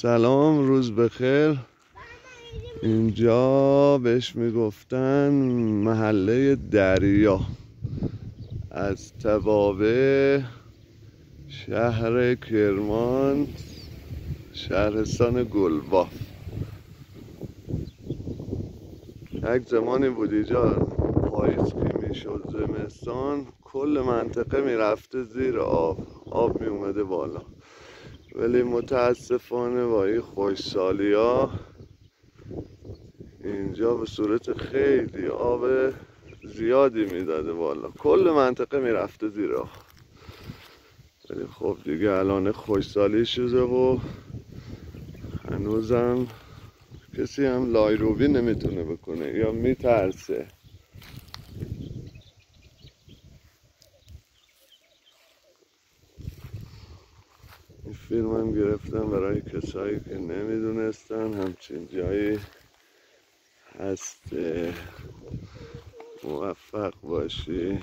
سلام، روز بخیر. اینجا بهش میگفتن محله دریا، از توابع شهر کرمان، شهرستان گلباف. یک زمانی بود اینجا پاییز که میشد، زمستان کل منطقه میرفته زیر آب میومده بالا، ولی متاسفانه با این خشکسالی ها اینجا به صورت خیلی آب زیادی میداده بالا، کل منطقه میرفته زیر آب. ولی خب دیگه الان خشکسالی شده و هنوزم کسی هم لایروبی نمیتونه بکنه یا میترسه. این فیلم هم گرفتم برای کسایی که نمیدونستن همچین جایی هست. موفق باشی.